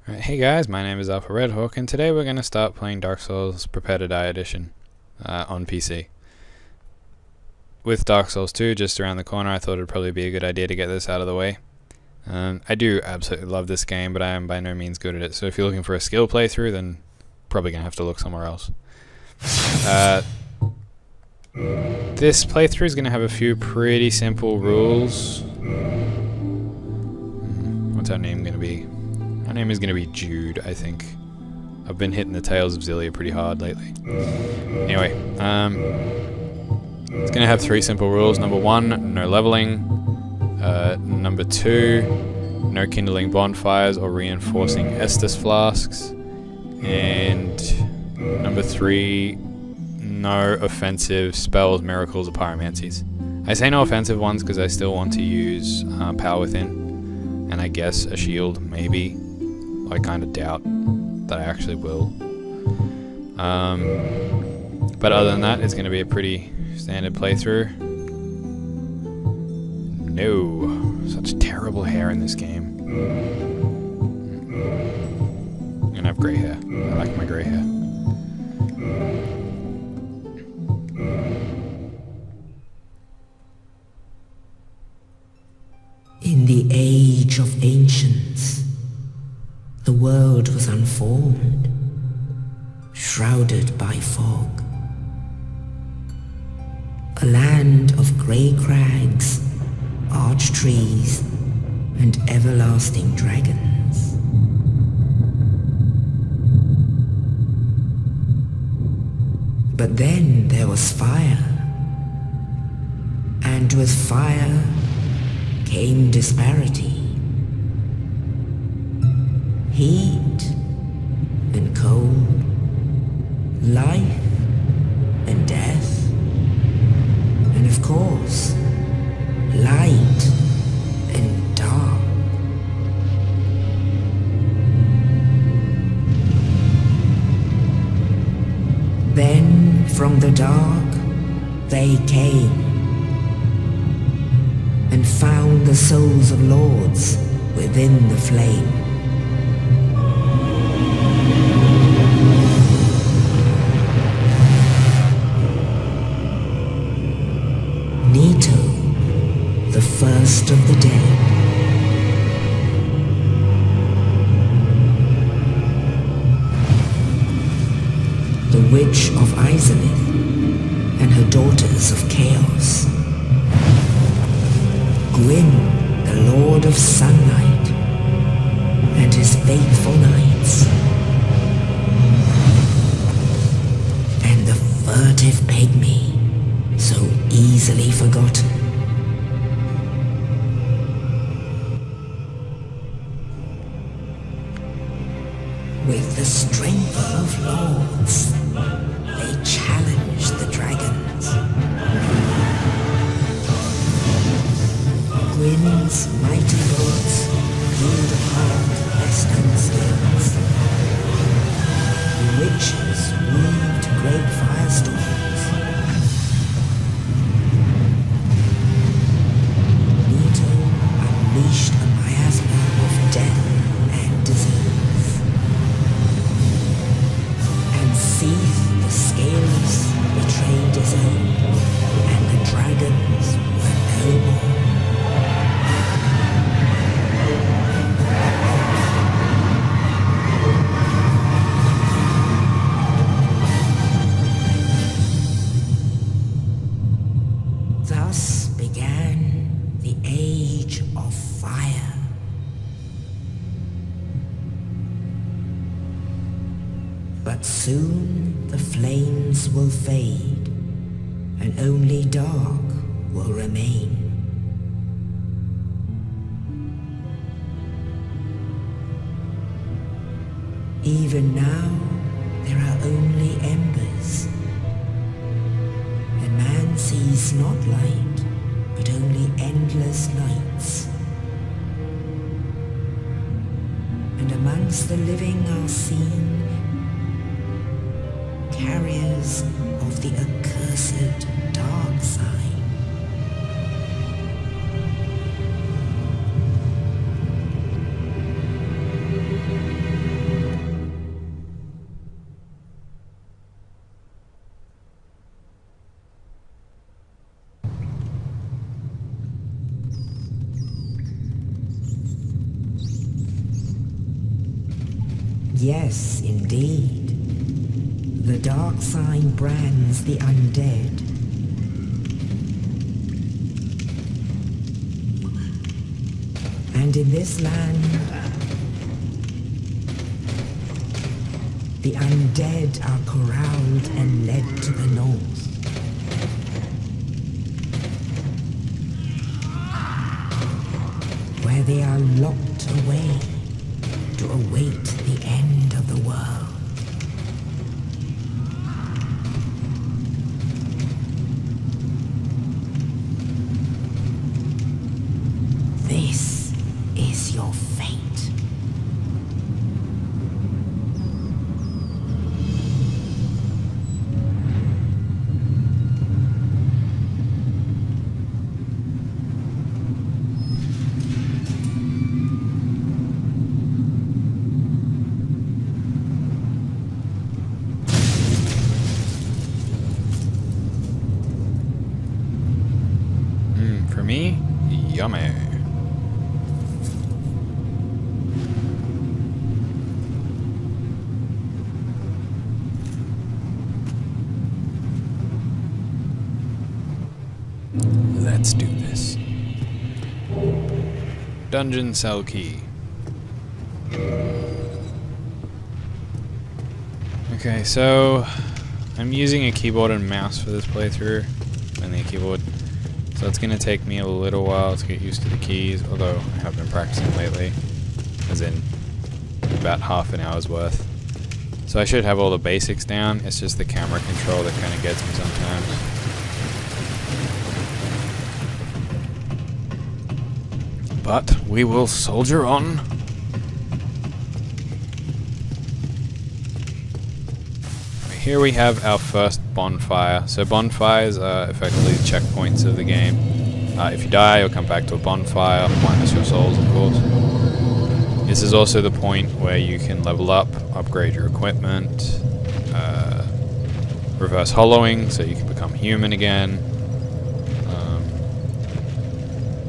Right, hey guys, my name is Alpha Redhawk, and today we're going to start playing Dark Souls Prepare to Die Edition on PC. With Dark Souls 2 just around the corner, I thought it would probably be a good idea to get this out of the way. I do absolutely love this game, but I am by no means good at it, so if you're looking for a skill playthrough, then probably going to have to look somewhere else. This playthrough is going to have a few pretty simple rules. What's our name going to be? Our name is going to be Jude, I think. I've been hitting the Tales of Xillia pretty hard lately. Anyway, it's going to have 3 simple rules. Number 1, no leveling. Number 2, no kindling bonfires or reinforcing Estus flasks. And number 3, no offensive spells, miracles, or pyromancies. I say no offensive ones because I still want to use Power Within, and I guess a shield, maybe. I kind of doubt that I actually will. But other than that, it's going to be a pretty standard playthrough. No, such terrible hair in this game. I'm going to have grey hair. I like my grey hair. In the age of ancients, the world was unformed, shrouded by fog. A land of grey crags, arch trees, and everlasting dragons. But then there was fire, and with fire came disparity. Heat and cold, life and death, and of course, light and dark. Then from the dark they came and found the souls of lords within the flame. The first of the dead. The Witch of Izalith and her daughters of Chaos. Gwyn, the Lord of Sunlight, and his faithful knights. And the furtive pygmy, so easily forgotten. With the strength of lords, they challenged the dragons. Gwyn's mighty lords peeled apart their stone spears. The witches weaved great firestorms. Nito unleashed a miasma of death and disease. The scales betrayed his own, and the dragons were no more. Thus began the Age of Fire. But soon the flames will fade, and only dark will remain. Even now, there are only embers, and man sees not light, but only endless nights. And amongst the living are seen carriers of the accursed dark side. Yes, indeed. The dark sign brands the undead. And in this land, the undead are corralled and led to the north. Where they are locked away to await the end of the world. This is your fate. For me, yummy. Let's do this. Dungeon cell key. Okay, so I'm using a keyboard and mouse for this playthrough, only a keyboard. So it's going to take me a little while to get used to the keys, although I have been practicing lately, as in about half an hour's worth. So I should have all the basics down, it's just the camera control that kind of gets me sometimes. But we will soldier on. Here we have our first bonfire. So bonfires are effectively checkpoints of the game. If you die, you'll come back to a bonfire, minus your souls, of course. This is also the point where you can level up, upgrade your equipment, reverse hollowing, so you can become human again,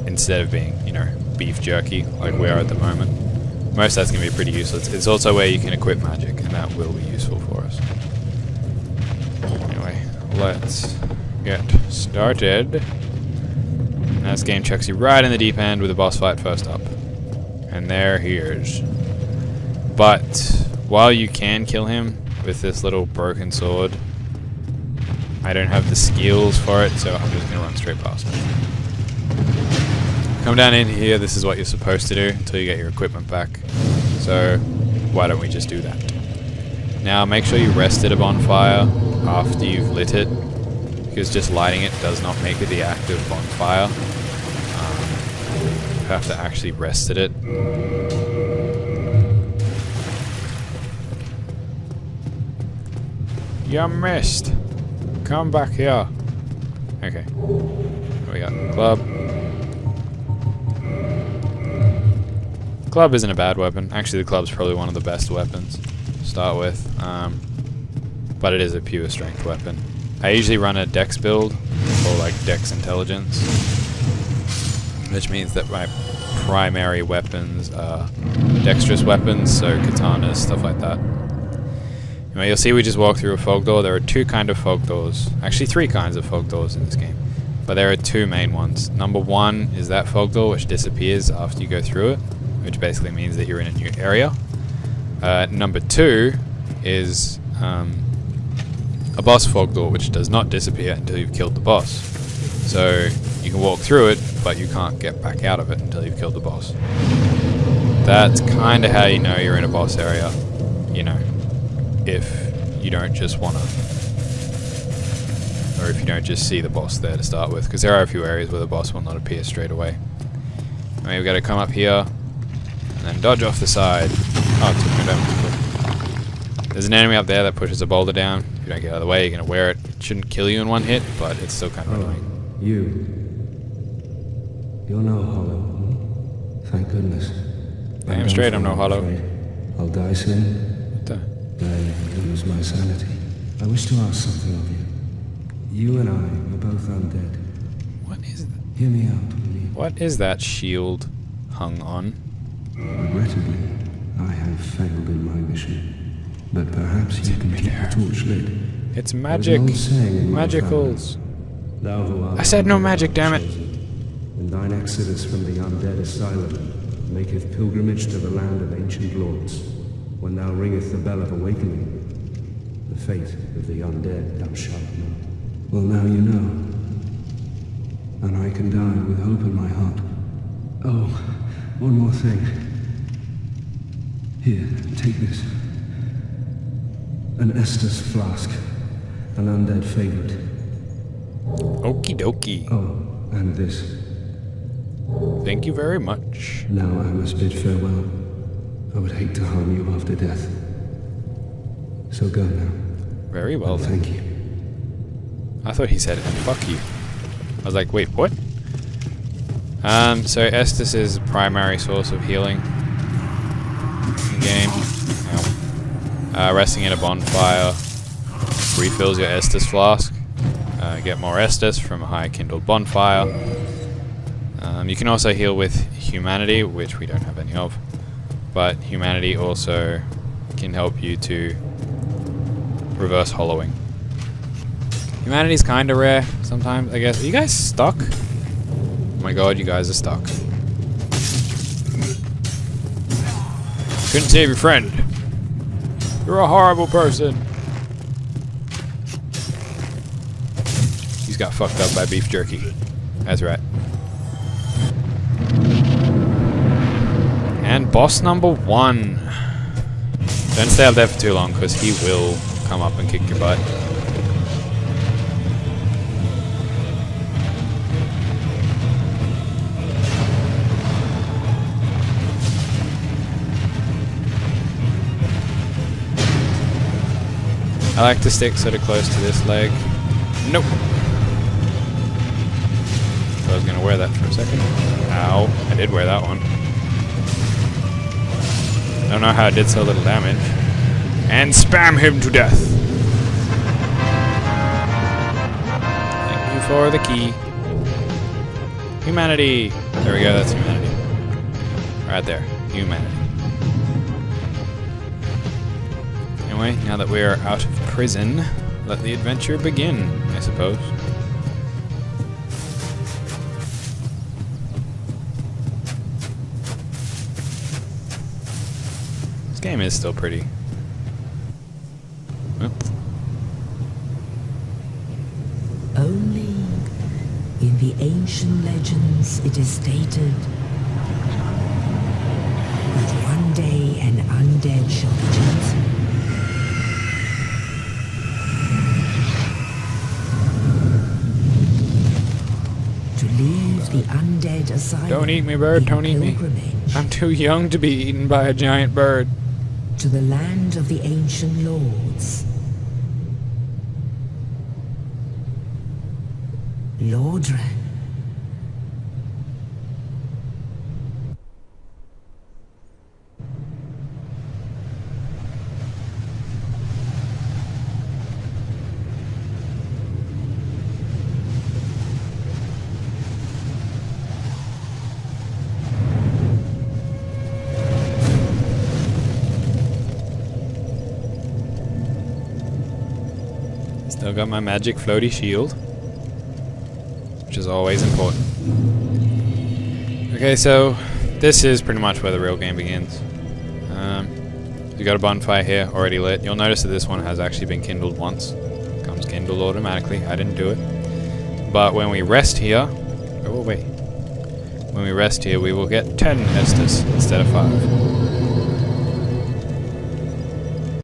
instead of being, you know, beef jerky like we are at the moment. Most of that's going to be pretty useless. It's also where you can equip magic, and that will be useful for us. Anyway, let's get started. And this game chucks you right in the deep end with a boss fight first up. And there he is. But while you can kill him with this little broken sword, I don't have the skills for it, so I'm just going to run straight past him. Come down in here, this is what you're supposed to do until you get your equipment back. So why don't we just do that? Now make sure you rest at a bonfire after you've lit it, because just lighting it does not make it the active bonfire. You have to actually rest at it. You missed! Come back here! Okay. Here we got the club. Club isn't a bad weapon. Actually, the club's probably one of the best weapons to start with. But it is a pure strength weapon. I usually run a dex build, or like dex intelligence, which means that my primary weapons are dexterous weapons, so katanas, stuff like that. Anyway, you'll see we just walked through a fog door. There are two kinds of fog doors. Actually, three kinds of fog doors in this game. But there are two main ones. Number one is that fog door, which disappears after you go through it, which basically means that you're in a new area. Number two is a boss fog door, which does not disappear until you've killed the boss. So you can walk through it, but you can't get back out of it until you've killed the boss. That's kind of how you know you're in a boss area, you know, if you don't just want to, or if you don't just see the boss there to start with, because there are a few areas where the boss will not appear straight away. Anyway, we've got to come up here, and then dodge off the side. Oh, it took me down. There's an enemy up there that pushes a boulder down. If you don't get out of the way, you're going to wear it. It shouldn't kill you in one hit, but it's still kind of annoying. You're no hollow. Thank goodness. Damn straight I'm no hollow. I'll die soon. What the? Then lose my sanity. I wish to ask something of you. You and I are both undead. What is that? Hear me out, will you? What is that shield hung on? Regrettably, I have have failed in my mission, but perhaps you can keep the torch lit. It's magic. Magicals. Thou who art I said no magic, damn it. In thine exodus from the undead asylum, maketh pilgrimage to the land of ancient lords. When thou ringeth the bell of awakening, the fate of the undead thou shalt know. Well, now you know. And I can die with hope in my heart. Oh, one more thing. Here, take this. An Estus flask. An undead favorite. Okie dokie. Oh, and this. Thank you very much. Now I must bid farewell. I would hate to harm you after death. So go now. Very well And then. thank you. I thought he said, and fuck you. I was like, wait, what? So Estus is primary source of healing in game. Resting in a bonfire refills your Estus flask. Get more Estus from a high kindled bonfire. You can also heal with humanity, which we don't have any of. But humanity also can help you to reverse hollowing. Humanity's kinda rare sometimes, I guess. Are you guys stuck? Oh my god, you guys are stuck. Couldn't save your friend. You're a horrible person. He's got fucked up by beef jerky. That's right. And boss number 1. Don't stay up there for too long, because he will come up and kick your butt. I like to stick sort of close to this leg. Nope. So I was going to wear that for a second. Ow. I did wear that one. Don't know how it did so little damage. And spam him to death. Thank you for the key. Humanity. There we go, that's humanity. Right there. Humanity. Anyway, now that we are out of prison, let the adventure begin, I suppose. This game is still pretty. Well. Only in the ancient legends it is stated that one day an undead shall be chosen. To leave the undead asylum. Don't eat me, bird, in don't eat me. pilgrimage I'm too young to be eaten by a giant bird. to the land of the ancient lords. Lordran. Still got my magic floaty shield, which is always important. Okay, so this is pretty much where the real game begins. You got a bonfire here, already lit. You'll notice that this one has actually been kindled once. Comes kindled automatically. I didn't do it. But when we rest here... Oh, wait. When we rest here, we will get 10 Estus instead of 5.